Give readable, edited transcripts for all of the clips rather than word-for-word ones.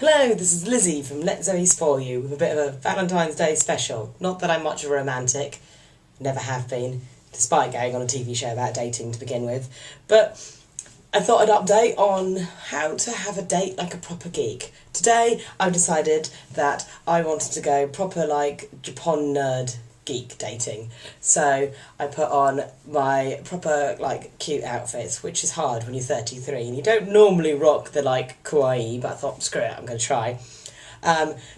Hello, this is Lizzie from LZSY Spoil You with a bit of a Valentine's Day special. Not that I'm much of a romantic, never have been, despite going on a TV show about dating to begin with, but I thought I'd update on how to have a date like a proper geek. Today I've decided that I wanted to go proper like Japan nerd geek dating. So I put on my proper like cute outfits, which is hard when you're 33 and you don't normally rock the like kawaii, but I thought screw it, I'm going to try.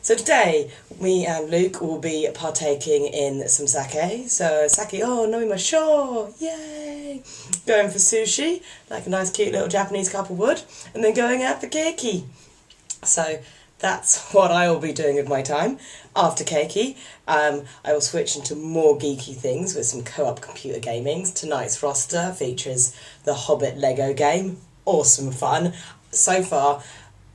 So today me and Luke will be partaking in some sake. So sake, oh nomimasho, yay! Going for sushi, like a nice cute little Japanese couple would, and then going out for keiki. So that's what I will be doing with my time. After keiki, I will switch into more geeky things with some co-op computer gamings. Tonight's roster features the Hobbit Lego game. Awesome fun. So far,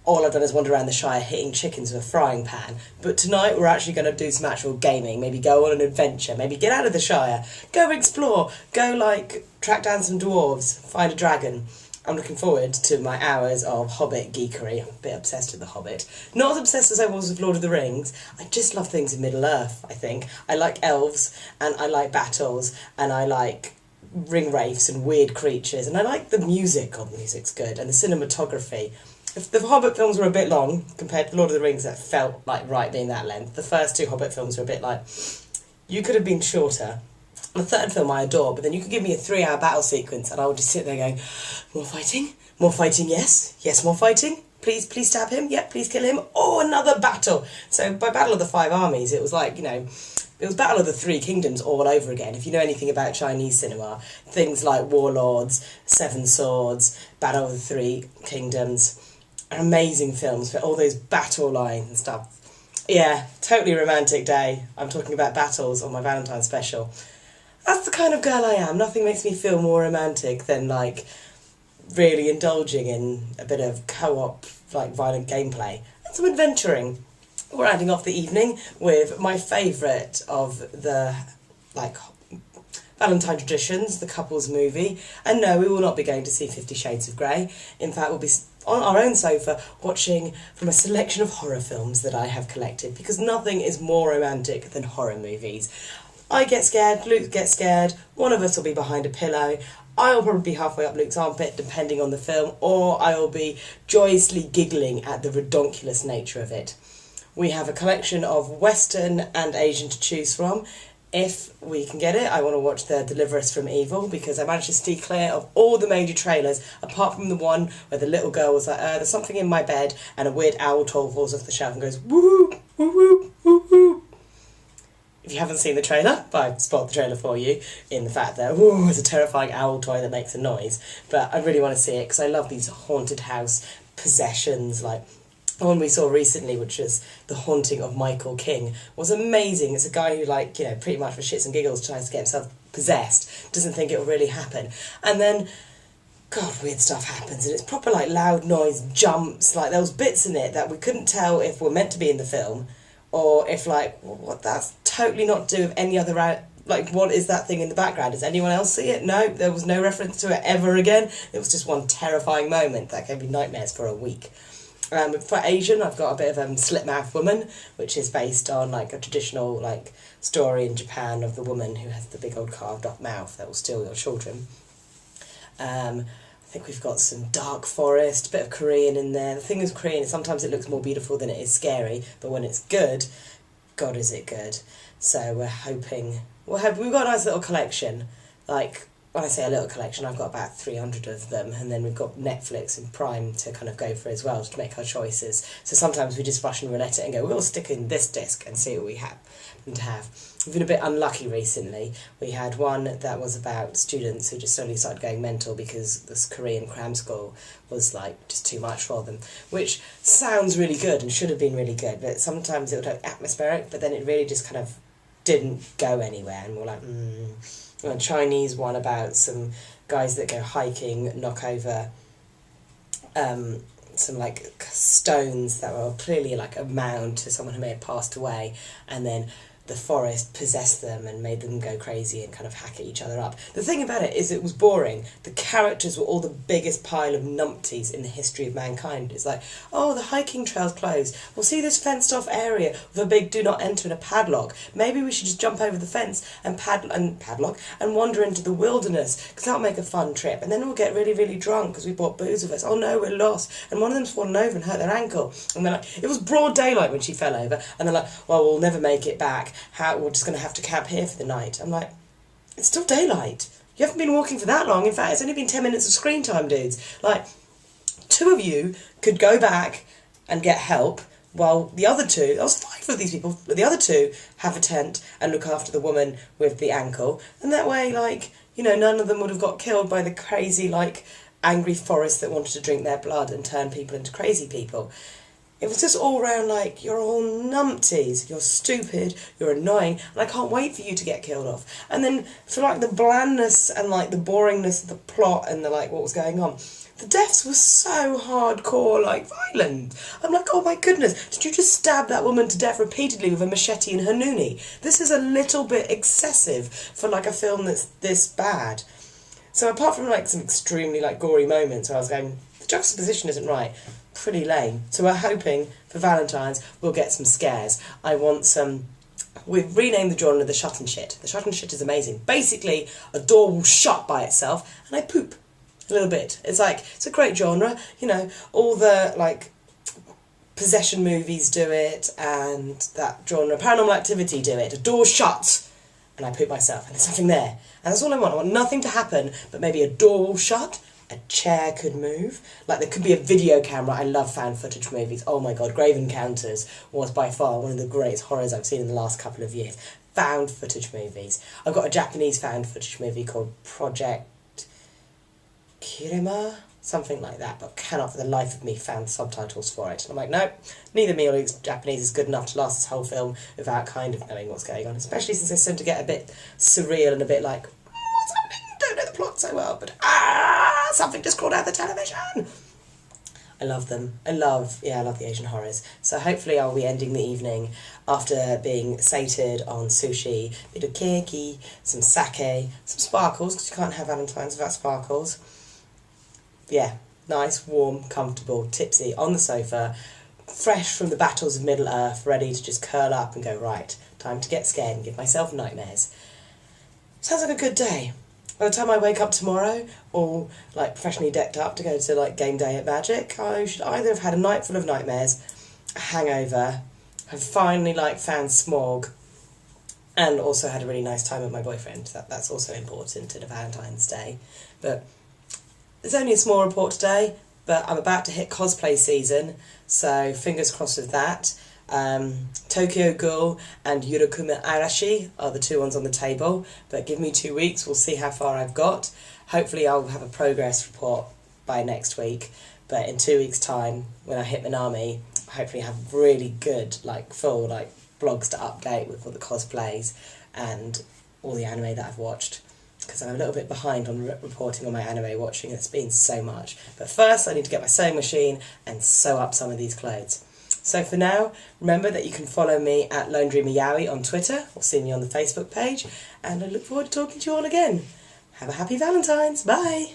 all I've done is wander around the Shire hitting chickens with a frying pan. But tonight we're actually going to do some actual gaming. Maybe go on an adventure. Maybe get out of the Shire. Go explore. Go like track down some dwarves. Find a dragon. I'm looking forward to my hours of Hobbit geekery. I'm a bit obsessed with The Hobbit. Not as obsessed as I was with Lord of the Rings. I just love things in Middle-earth, I think. I like elves, and I like battles, and I like ring wraiths and weird creatures, and I like the music. God, the music's good, and the cinematography. If the Hobbit films were a bit long, compared to Lord of the Rings, that felt like right being that length. The first two Hobbit films were a bit like, you could have been shorter. The third film I adore, but then you could give me a 3-hour battle sequence and I would just sit there going, more fighting, yes, more fighting, please stab him, yeah, please kill him, oh, another battle. So by Battle of the Five Armies, it was like, you know, it was Battle of the Three Kingdoms all over again. If you know anything about Chinese cinema, things like Warlords, Seven Swords, Battle of the Three Kingdoms, are amazing films for all those battle lines and stuff. Yeah, totally romantic day. I'm talking about battles on my Valentine's special. That's the kind of girl I am. Nothing makes me feel more romantic than, like, really indulging in a bit of co-op, like, violent gameplay and some adventuring. We're ending off the evening with my favourite of the, like, Valentine traditions, the couples movie. And no, we will not be going to see 50 Shades of Grey. In fact, we'll be on our own sofa watching from a selection of horror films that I have collected, because nothing is more romantic than horror movies. I get scared, Luke gets scared, one of us will be behind a pillow, I'll probably be halfway up Luke's armpit depending on the film, or I will be joyously giggling at the redonkulous nature of it. We have a collection of Western and Asian to choose from. If we can get it, I want to watch The Deliver Us from Evil, because I managed to stay clear of all the major trailers, apart from the one where the little girl was like, there's something in my bed, and a weird owl toy falls off the shelf and goes, woo, woo, woo, woo, woo. If you haven't seen the trailer, I've spoiled the trailer for you in the fact that, ooh, it's a terrifying owl toy that makes a noise. But I really want to see it because I love these haunted house possessions. Like the one we saw recently, which was The Haunting of Michael King, was amazing. It's a guy who, like, you know, pretty much for shits and giggles tries to get himself possessed, doesn't think it will really happen. And then, God, weird stuff happens, and it's proper, like, loud noise, jumps. Like, there was bits in it that we couldn't tell if were meant to be in the film, or if, like, what, that's totally not to do with any other, like, what is that thing in the background? Does anyone else see it? No, there was no reference to it ever again. It was just one terrifying moment that gave me nightmares for a week. For Asian, I've got a bit of Slit-Mouth Woman, which is based on, like, a traditional, like, story in Japan of the woman who has the big old carved-up mouth that will steal your children. I think we've got some Dark Forest, a bit of Korean in there. The thing with Korean is sometimes it looks more beautiful than it is scary, but when it's good, God is it good. So we're hoping, we've got a nice little collection. Like, when I say a little collection, I've got about 300 of them, and then we've got Netflix and Prime to kind of go for as well, to make our choices. So sometimes we just Russian roulette it and go, we'll stick in this disc and see what we happen to have. We've been a bit unlucky recently. We had one that was about students who just suddenly started going mental because this Korean cram school was, like, just too much for them, which sounds really good and should have been really good, but sometimes it would look atmospheric, but then it really just kind of didn't go anywhere, and we're like, A Chinese one about some guys that go hiking, knock over some, like, stones that were clearly like a mound to someone who may have passed away, and then the forest possessed them and made them go crazy and kind of hack at each other up. The thing about it is it was boring. The characters were all the biggest pile of numpties in the history of mankind. It's like, oh, the hiking trail's closed. We'll see this fenced off area with a big do not enter and a padlock. Maybe we should just jump over the fence and padlock and wander into the wilderness, because that'll make a fun trip. And then we'll get really, really drunk because we bought booze with us. Oh no, we're lost. And one of them's fallen over and hurt their ankle. And they're like, it was broad daylight when she fell over. And they're like, well, we'll never make it back. We're just going to have to camp here for the night. I'm like, it's still daylight. You haven't been walking for that long. In fact, it's only been 10 minutes of screen time, dudes. Like, 2 of you could go back and get help, while the other 2, there was 5 of these people, but the other 2 have a tent and look after the woman with the ankle. And that way, like, you know, none of them would have got killed by the crazy, like, angry forest that wanted to drink their blood and turn people into crazy people. It was just all round like, you're all numpties, you're stupid, you're annoying, and I can't wait for you to get killed off. And then for like the blandness and like the boringness of the plot and the like what was going on, the deaths were so hardcore, like violent. I'm like, oh my goodness, did you just stab that woman to death repeatedly with a machete in her noonie? This is a little bit excessive for like a film that's this bad. So apart from like some extremely like gory moments where I was going, the juxtaposition isn't right, pretty lame. So we're hoping for Valentine's we'll get some scares. I want some... We've renamed the genre the shut and shit. The shut and shit is amazing. Basically, a door will shut by itself and I poop a little bit. It's like, it's a great genre. You know, all the like possession movies do it, and that genre, Paranormal Activity, do it. A door shuts and I poop myself and there's something there. And that's all I want. I want nothing to happen, but maybe a door will shut, a chair could move, like there could be a video camera. I love found footage movies. Oh my god, Grave Encounters was by far one of the greatest horrors I've seen in the last couple of years. Found footage movies. I've got a Japanese found footage movie called Project Kirima, something like that, but cannot for the life of me find subtitles for it. And I'm like, no, neither me or Japanese is good enough to last this whole film without kind of knowing what's going on, especially since they seem to get a bit surreal and a bit like, what's happening? Don't know the plot so well, but something just crawled out the television. I love them. I love the Asian horrors. So hopefully I'll be ending the evening after being sated on sushi, a bit of keiki, some sake, some sparkles, because you can't have Valentine's without sparkles. Yeah, nice, warm, comfortable, tipsy, on the sofa, fresh from the battles of Middle Earth, ready to just curl up and go, right, time to get scared and give myself nightmares. Sounds like a good day. By the time I wake up tomorrow, all like professionally decked up to go to like game day at Magic, I should either have had a night full of nightmares, a hangover, have finally like found smog, and also had a really nice time with my boyfriend. That's also important in a Valentine's Day. But there's only a small report today, but I'm about to hit cosplay season, so fingers crossed with that. Tokyo Ghoul and Yurokuma Arashi are the 2 ones on the table, but give me 2 weeks, we'll see how far I've got. Hopefully I'll have a progress report by next week, but in 2 weeks' time, when I hit Minami, hopefully have really good, like, full, like, blogs to update with all the cosplays and all the anime that I've watched, because I'm a little bit behind on reporting on my anime watching, and it's been so much. But first, I need to get my sewing machine and sew up some of these clothes. So for now, remember that you can follow me at Lone Dreamer Yowie on Twitter, or see me on the Facebook page, and I look forward to talking to you all again. Have a happy Valentine's. Bye!